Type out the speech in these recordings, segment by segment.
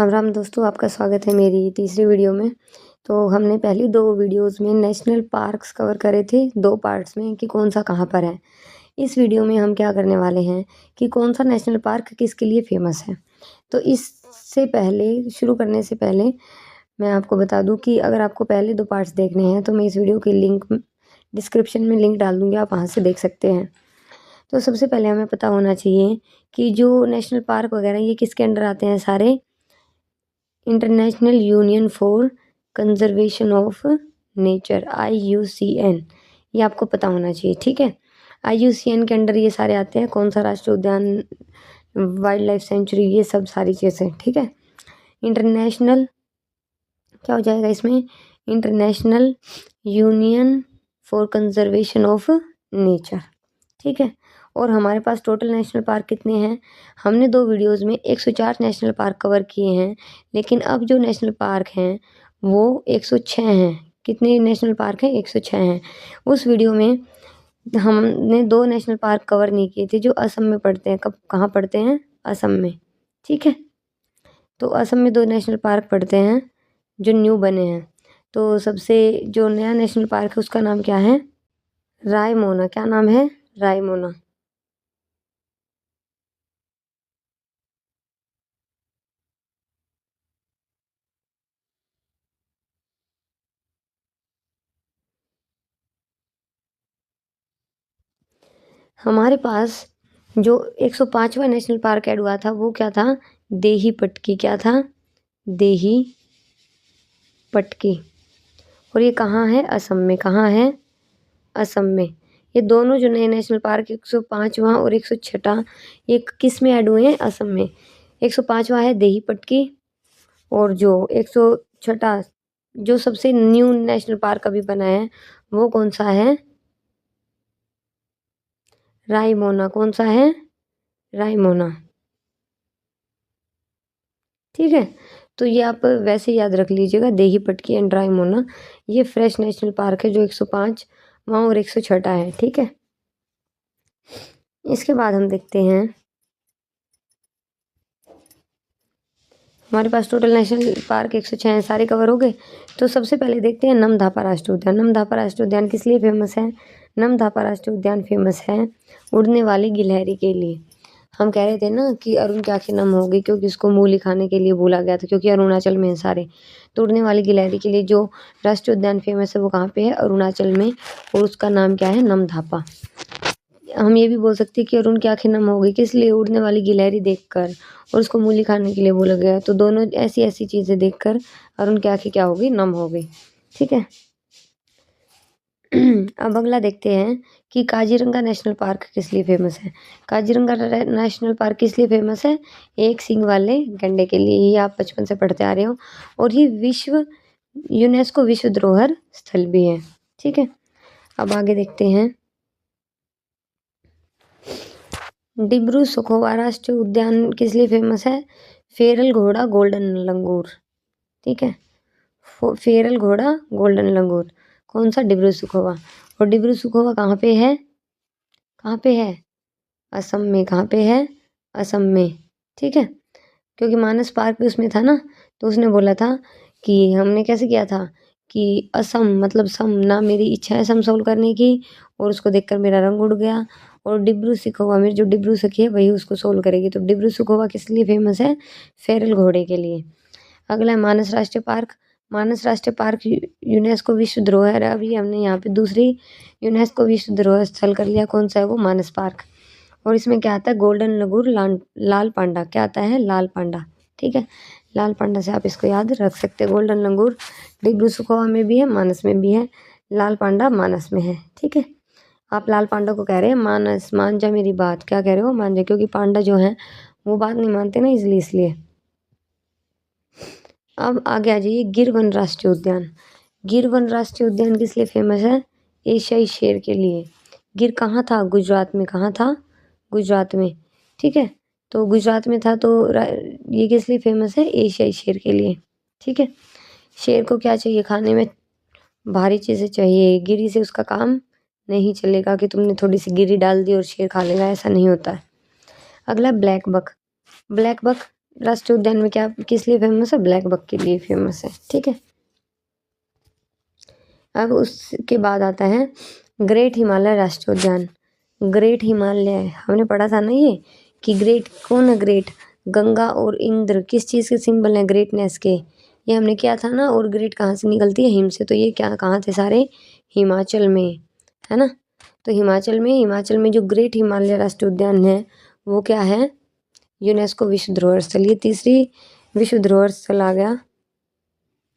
राम राम दोस्तों, आपका स्वागत है मेरी तीसरी वीडियो में। तो हमने पहली 2 वीडियोज़ में नेशनल पार्क्स कवर करे थे 2 पार्ट्स में कि कौन सा कहाँ पर है। इस वीडियो में हम क्या करने वाले हैं कि कौन सा नेशनल पार्क किसके लिए फ़ेमस है। तो इससे पहले शुरू करने से पहले मैं आपको बता दूँ कि अगर आपको पहले 2 पार्ट्स देखने हैं तो मैं इस वीडियो की लिंक डिस्क्रिप्शन में लिंक डाल दूँगी, आप वहाँ से देख सकते हैं। तो सबसे पहले हमें पता होना चाहिए कि जो नेशनल पार्क वगैरह ये किसके अंडर आते हैं सारे, international union for conservation of nature IUCN, ये आपको पता होना चाहिए, ठीक है। IUCN के अंडर ये सारे आते हैं, कौन सा राष्ट्रीय उद्यान, वाइल्ड लाइफ सेंचुरी, ये सब सारी चीज़ें, ठीक है। इंटरनेशनल क्या हो जाएगा इसमें, international union for conservation of nature, ठीक है। और हमारे पास टोटल नेशनल पार्क कितने हैं, हमने 2 वीडियोज़ में 104 नेशनल पार्क कवर किए हैं, लेकिन अब जो नेशनल पार्क हैं वो 106 हैं। कितने नेशनल पार्क हैं, 106 हैं। उस वीडियो में हमने 2 नेशनल पार्क कवर नहीं किए थे जो असम में पड़ते हैं। कहाँ पड़ते हैं, असम में, ठीक है। तो असम में 2 नेशनल पार्क पड़ते हैं जो न्यू बने हैं। तो सबसे जो नया नेशनल पार्क है उसका नाम क्या है, रायमोना। क्या नाम है, रायमोना। हमारे पास जो 105वां नेशनल पार्क ऐड हुआ था वो क्या था, देही पटकी। क्या था, देही पटकी। और ये कहाँ है, असम में। कहाँ है, असम में। ये दोनों जो नए नेशनल पार्क 105वां और 106वां ये किस में ऐड हुए हैं, असम में। 105वां है देही पटकी और जो 106वां जो सबसे न्यू नेशनल पार्क अभी बना है वो कौन सा है, रायमोना। कौन सा है, रायमोना, ठीक है। तो ये आप वैसे याद रख लीजिएगा, देही पटकी एंड रायमोना। ये फ्रेश नेशनल पार्क है जो 105वां और 106वां है, ठीक है। इसके बाद हम देखते हैं हमारे पास टोटल नेशनल पार्क 106 हैं, सारे कवर हो गए। तो सबसे पहले देखते हैं नमधापा राष्ट्रीय उद्यान। नमधापा राष्ट्रीय उद्यान किस लिए फेमस है, नमधापा राष्ट्रीय उद्यान फेमस है उड़ने वाली गिलहरी के लिए। हम कह रहे थे ना कि अरुण की आंखें नम हो गई क्योंकि उसको मूली खाने के लिए बोला गया था, क्योंकि अरुणाचल में है सारे। तो उड़ने वाली गिलहरी के लिए जो राष्ट्रीय उद्यान फेमस है वो कहाँ पे है, अरुणाचल में, और उसका नाम क्या है, नमधापा। हम ये भी बोल सकते हैं कि अरुण की आंखें नम हो गई किस लिए, उड़ने वाली गिलहरी देखकर, और उसको मूली खाने के लिए बोला गया। तो दोनों ऐसी ऐसी चीज़ें देखकर अरुण की आंखें क्या हो गई, नम हो गई, ठीक है। अब अगला देखते हैं कि काजीरंगा नेशनल पार्क किस लिए फेमस है। काजीरंगा नेशनल पार्क किस लिए फेमस है, एक सींग वाले गैंडे के लिए। ये आप बचपन से पढ़ते आ रहे हो, और ये यूनेस्को विश्व धरोहर स्थल भी है, ठीक है। अब आगे देखते हैं, डिब्रू सखोवा राष्ट्रीय उद्यान किस लिए फेमस है, फेरल घोड़ा गोल्डन लंगूर, ठीक है। फेरल घोड़ा गोल्डन लंगूर, कौन सा, डिब्रू सखोवा। और डिब्रू सखोवा कहाँ पे है, कहाँ पे है, असम में। कहाँ पे है, असम में, ठीक है। क्योंकि मानस पार्क भी उसमें था ना, तो उसने बोला था कि हमने कैसे किया था कि असम मतलब सम ना, मेरी इच्छा है सम सोल्व करने की, और उसको देखकर मेरा रंग उड़ गया। और डिब्रू सखोवा, मेरी जो डिब्रू सखी है वही उसको सोल्व करेगी। तो डिब्रू सखोवा किस लिए फेमस है, फेरल घोड़े के लिए। अगला है मानस राष्ट्रीय पार्क। मानस राष्ट्रीय पार्क यूनेस्को विश्व धरोहर है। अभी हमने यहाँ पे दूसरी यूनेस्को विश्व धरोहर स्थल कर लिया, कौन सा है वो, मानस पार्क। और इसमें क्या आता है, गोल्डन लंगूर, लाल पांडा। क्या आता है, लाल पांडा, ठीक है। लाल पांडा से आप इसको याद रख सकते हैं। गोल्डन लंगूर डिब्रू सखोवा में भी है, मानस में भी है, लाल पांडा मानस में है, ठीक है। आप लाल पांडा को कह रहे हैं मानस, मान जा मेरी बात। क्या कह रहे हो, मान जा, क्योंकि पांडा जो है वो बात नहीं मानते ना, इसलिए। अब आगे आ जाइए, गिर वन राष्ट्रीय उद्यान। गिर वन राष्ट्रीय उद्यान किस लिए फेमस है, एशियाई शेर के लिए। गिर कहाँ था, गुजरात में। कहाँ था, गुजरात में, ठीक है। तो गुजरात में था, तो ये किस लिए फेमस है, एशियाई शेर के लिए, ठीक है। शेर को क्या चाहिए खाने में, भारी चीज़ें चाहिए। गिरी से उसका काम नहीं चलेगा कि तुमने थोड़ी सी गिरी डाल दी और शेर खा लेगा, ऐसा नहीं होता है। अगला ब्लैक बक। ब्लैक बक राष्ट्रीय उद्यान में क्या किस लिए फेमस है? ब्लैक बक के लिए फेमस है। ठीक है, अब उसके बाद आता है ग्रेट हिमालय राष्ट्रीय उद्यान। ग्रेट हिमालय हमने पढ़ा था ना ये, कि ग्रेट कौन है? ग्रेट गंगा और इंद्र किस चीज़ के सिंबल हैं? ग्रेटनेस के। ये हमने किया था ना। और ग्रेट कहाँ से निकलती है? हिम से। तो ये क्या कहाँ थे सारे? हिमाचल में, है ना। तो हिमाचल में जो ग्रेट हिमालय राष्ट्रीय उद्यान है वो क्या है? यूनेस्को विश्व धरोहर स्थल। ये तीसरी विश्व धरोहर स्थल आ गया।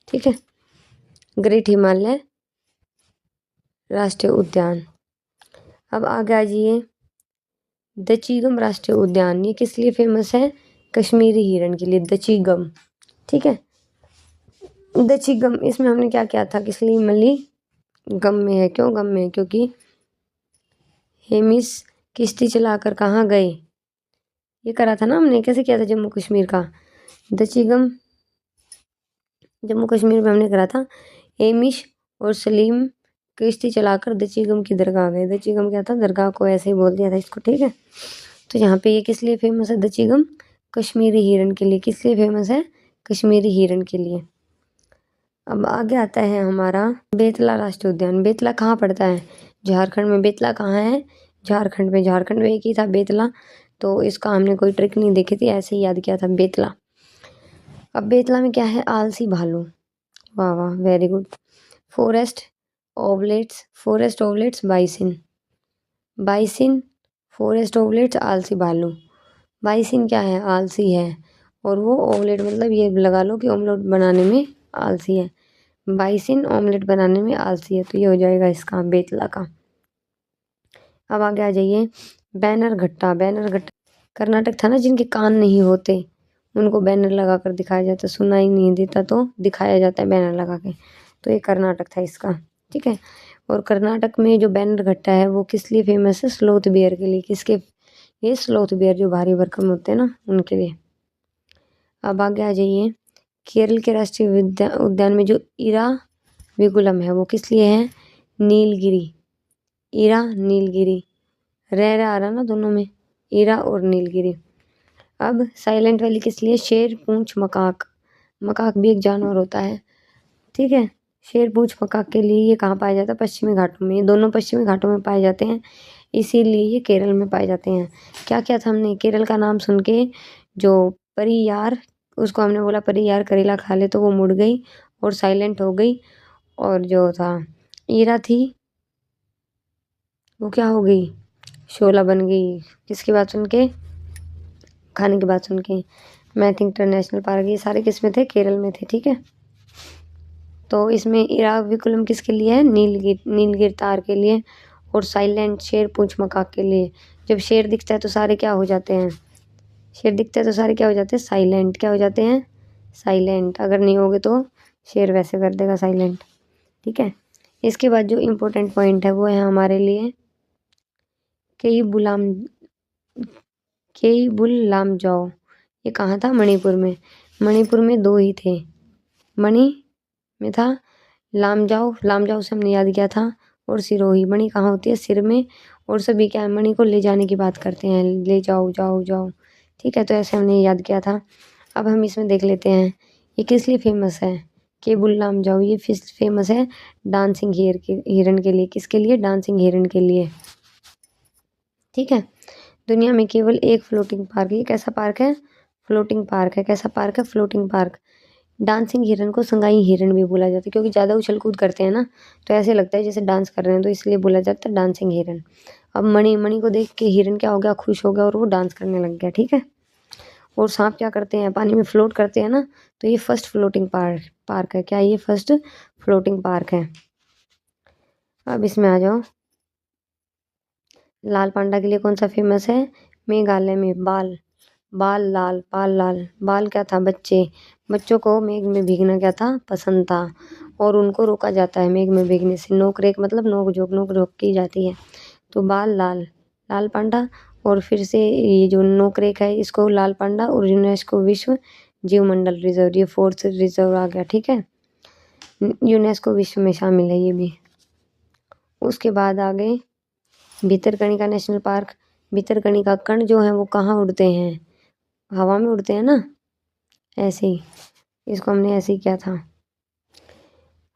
ठीक है, ग्रेट हिमालय राष्ट्रीय उद्यान। अब आगे आ जाइए, दचीगम राष्ट्रीय उद्यान। ये किस लिए फेमस है? कश्मीरी हिरण के लिए, दचीगम। ठीक है, दचीगम इसमें हमने क्या किया था? किस लिए मली गम में है? क्यों गम में है? क्योंकि हेमिस किश्ती चलाकर कहाँ गए? ये करा था ना हमने। कैसे किया था? जम्मू कश्मीर का दचीगम, जम्मू कश्मीर में हमने करा था। हेमिश और सलीम किश्ती चलाकर दचीगम की दरगाह गए। दचीगम क्या था? दरगाह को ऐसे ही बोल दिया था इसको। ठीक है, तो यहाँ पे ये किस लिए फेमस है? दचीगम कश्मीरी हिरण के लिए। किस लिए फेमस है? कश्मीरी हिरण के लिए। अब आगे आता है हमारा बेतला राष्ट्रीय उद्यान। बेतला कहाँ पड़ता है? झारखंड में। बेतला कहाँ है? झारखंड में। झारखंड में एक ही था बेतला, तो इसका हमने कोई ट्रिक नहीं देखी थी, ऐसे ही याद किया था बेतला। अब बेतला में क्या है? आलसी भालू। वाह वाह, वेरी गुड। फॉरेस्ट ओवलेट्स बाइसिन। बाइसिन, फॉरेस्ट ओवलेट्स, आलसी भालू। बाइसिन क्या है? आलसी है। और वो ओवलेट मतलब ये लगा लो कि ऑमलेट बनाने में आलसी है। बाइसिन ऑमलेट बनाने में आलसी है, तो ये हो जाएगा इसका बेतला का। अब आगे आ जाइए, बैनर घट्टा। बैनर घट्टा कर्नाटक था ना, जिनके कान नहीं होते उनको बैनर लगा कर दिखाया जाता, सुनाई नहीं देता तो दिखाया जाता है बैनर लगा के। तो ये कर्नाटक था इसका। ठीक है, और कर्नाटक में जो बैनर घट्टा है वो किस लिए फेमस है? स्लोथ बियर के लिए। किसके? ये स्लोथ बियर जो भारी भरकम होते हैं ना, उनके लिए। अब आगे आ जाइए, केरल के राष्ट्रीय उद्यान में जो इरा विकुलम है वो किस लिए है? नीलगिरी। इरा नीलगिरी, रह आ रहा ना दोनों में, इरा और नीलगिरी। अब साइलेंट वैली किस लिए? शेर पूंछ मकाक। मकाक भी एक जानवर होता है। ठीक है, शेर पूंछ मकाक के लिए ये कहाँ पाया जाता है? पश्चिमी घाटों में। ये दोनों पश्चिमी घाटों में पाए जाते हैं, इसीलिए ये केरल में पाए जाते हैं। क्या क्या था? हमने केरल का नाम सुन के जो परी यार, उसको हमने बोला परी यार करेला खा ले, तो वो मुड़ गई और साइलेंट हो गई। और जो था ईरा थी वो क्या हो गई? शोला बन गई। किसकी बात सुन के? खाने की बात सुन के। मैथिंग इंटरनेशनल पार्क, ये सारे किस में थे? केरल में थे। ठीक है, तो इसमें इराविकुलम किसके लिए है? नीलगिर तार के लिए। और साइलेंट शेर पूंछ मकाक के लिए। जब शेर दिखता है तो सारे क्या हो जाते हैं? शेर दिखता है तो सारे क्या हो जाते हैं? साइलेंट। क्या हो जाते हैं? साइलेंट। अगर नहीं होगे तो शेर वैसे कर देगा, साइलेंट। ठीक है, इसके बाद जो इम्पोर्टेंट पॉइंट है वो है हमारे लिए केईबुल लामजाओ। ये कहाँ था? मणिपुर में। मणिपुर में दो ही थे। मणि में था लामजाओ, लामजाओ से हमने याद किया था। और सिरोही। मणि कहाँ होती है? सिर में। और सभी क्या है? मणि को ले जाने की बात करते हैं, ले जाओ जाओ जाओ। ठीक है, तो ऐसे हमने याद किया था। अब हम इसमें देख लेते हैं ये किस लिए फेमस है? केबुल लामजाओ ये फेमस है डांसिंग हिरन के लिए। किसके लिए? डांसिंग हिरन के लिए। ठीक है, दुनिया में केवल एक फ्लोटिंग पार्क। ये कैसा पार्क है? फ्लोटिंग पार्क है। कैसा पार्क है? Floating park. डांसिंग हिरन को संगाई हिरन भी बोला जाता है, क्योंकि ज़्यादा उछल कूद करते हैं ना, तो ऐसे लगता है जैसे डांस कर रहे हैं, तो इसलिए बोला जाता है डांसिंग हिरन। अब मणि को देख के हिरन क्या हो गया? खुश हो गया और वो डांस करने लग गया। ठीक है, और सांप क्या करते हैं? पानी में फ्लोट करते हैं ना, तो ये फर्स्ट फ्लोटिंग पार्क है। क्या ये फर्स्ट फ्लोटिंग पार्क है? अब इसमें आ जाओ, लाल पांडा के लिए कौन सा फेमस है? मेघालय में बाल लाल। बाल क्या था? बच्चों को मेघ में भीगना क्या था? पसंद था, और उनको रोका जाता है मेघ में भीगने से। नोक रेक मतलब नोक झोंक की जाती है। तो बाल लाल, लाल पांडा। और फिर से ये जो नोक रेक है इसको लाल पांडा, और यूनेस्को विश्व जीव मंडल रिजर्व, ये फोर्थ रिजर्व आ गया। ठीक है, यूनेस्को विश्व में शामिल है ये भी। उसके बाद आ गए भितरकनिका नेशनल पार्क। भितरकनिका कण जो है वो कहाँ उड़ते हैं? हवा में उड़ते हैं ना, ऐसे ही, इसको हमने ऐसे ही किया था।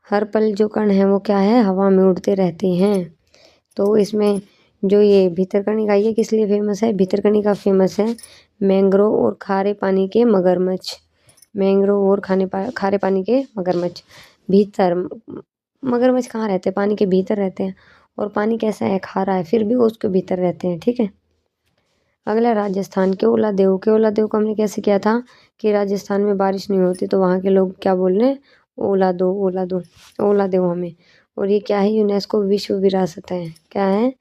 हर पल जो कण है वो क्या है, हवा में उड़ते रहते हैं। तो इसमें जो ये भितरकनिका ये किस लिए फेमस है, भितरकनिका फेमस है मैंग्रोव और खारे पानी के मगरमच्छ, मैंग्रोव और खारे पानी के मगरमच्छ। भीतर मगरमच्छ कहाँ रहते हैं, पानी के भीतर रहते हैं, और पानी कैसा है, खारा है, फिर भी वो उसके भीतर रहते हैं। ठीक है। अगला राजस्थान के ओलादेव को हमने कैसे किया था कि राजस्थान में बारिश नहीं होती तो वहाँ के लोग क्या बोल रहे हैं, ओला दो ओला दो, ओला दो हमें। और ये क्या है, यूनेस्को विश्व विरासत है। क्या है,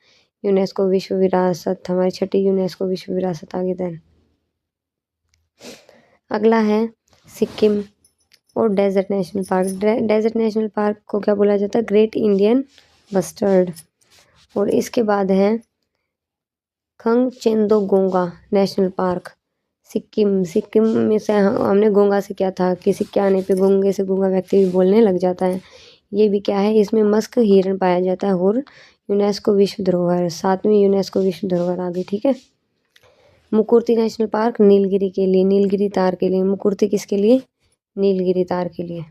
यूनेस्को विश्व विरासत, हमारी छठी यूनेस्को विश्व विरासत आगे देन। अगला है सिक्किम और Desert National Park. Desert National Park को क्या बोला जाता है, ग्रेट इंडियन बस्टर्ड। और इसके बाद है खंगचेंदोगोंगा नेशनल पार्क, सिक्किम में से हमने गोंगा से क्या था कि सिक्के आने पे गोंगे से गूंगा व्यक्ति भी बोलने लग जाता है। ये भी क्या है, इसमें मस्क हिरण पाया जाता है और यूनेस्को विश्व धरोहर, 7वीं यूनेस्को विश्व धरोहर आ गई। ठीक है। मुकुर्ती नेशनल पार्क नीलगिरी के लिए, नीलगिरी तार के लिए। मुकुर्ती किसके लिए, नीलगिरी तार के लिए।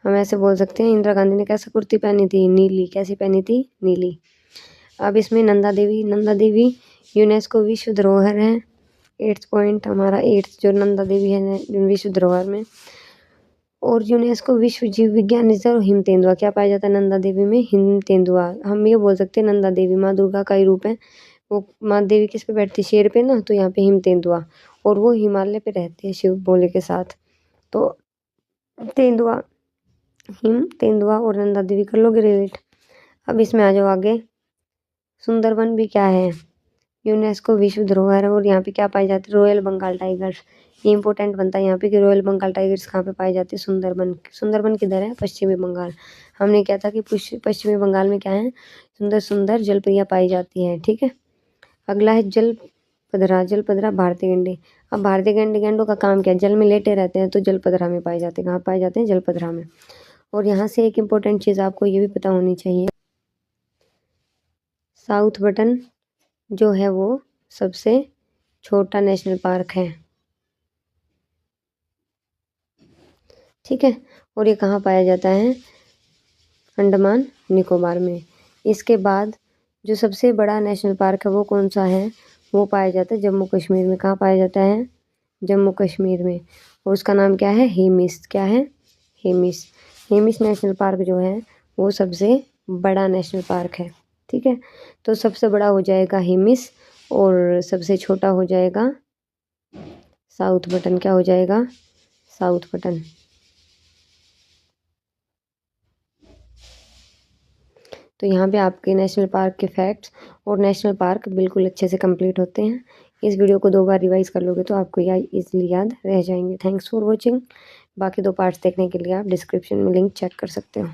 हम ऐसे बोल सकते हैं, इंदिरा गांधी ने कैसे कुर्ती पहनी थी, नीली। कैसी पहनी थी, नीली। अब इसमें नंदा देवी यूनेस्को विश्व धरोहर है। 8th पॉइंट हमारा 8th जो नंदा देवी है विश्व धरोहर में। और यूनेस्को विश्व जीव विज्ञान रिजर्व हिम तेंदुआ, क्या पाया जाता है नंदा देवी में, हिम तेंदुआ। हम ये बोल सकते हैं नंदा देवी माँ दुर्गा का ही रूप है। वो माँ देवी किस पे बैठती, शेर पे ना, तो यहाँ पे हिम तेंदुआ, और वो हिमालय पे रहते हैं शिव भोले के साथ। तो तेंदुआ, हिम तेंदुआ और नंदा देवी कर लोगे रिलेट। अब इसमें आ जाओ आगे। सुंदरबन भी क्या है, यूनेस्को विश्व धरोहर है। और यहाँ पे क्या पाई जाती है, रॉयल बंगाल टाइगर्स। ये इंपॉर्टेंट बनता है यहाँ पे कि रॉयल बंगाल टाइगर्स कहाँ पे पाई जाती है, सुंदरबन किधर है, पश्चिमी बंगाल। हमने क्या था कि पश्चिमी बंगाल में क्या है, सुंदर सुंदर जलपरियाँ पाई जाती हैं। ठीक है। अगला है जलपदरा भारतीय गैंडे। अब भारतीय गैंडों का काम क्या है, जल में लेटे रहते हैं, तो जलपदरा में पाए जाते हैं। कहाँ पाए जाते हैं, जलपदरा में। और यहाँ से एक इम्पोर्टेंट चीज़ आपको ये भी पता होनी चाहिए, साउथ बटन जो है वो सबसे छोटा नेशनल पार्क है। ठीक है। और ये कहाँ पाया जाता है, अंडमान निकोबार में। इसके बाद जो सबसे बड़ा नेशनल पार्क है वो कौन सा है, वो पाया जाता है जम्मू कश्मीर में। कहाँ पाया जाता है, जम्मू कश्मीर में। और उसका नाम क्या है, हेमिस। क्या है, हेमिस। हेमिस नेशनल पार्क जो है वो सबसे बड़ा नेशनल पार्क है। ठीक है। तो सबसे बड़ा हो जाएगा हेमिस और सबसे छोटा हो जाएगा साउथ बटन। क्या हो जाएगा, साउथ बटन। तो यहाँ पे आपके नेशनल पार्क के फैक्ट्स और नेशनल पार्क बिल्कुल अच्छे से कंप्लीट होते हैं। इस वीडियो को 2 बार रिवाइज कर लोगे तो आपको इजीली याद रह जाएंगे। Thanks for watching. बाकी 2 पार्ट्स देखने के लिए आप डिस्क्रिप्शन में लिंक चेक कर सकते हो।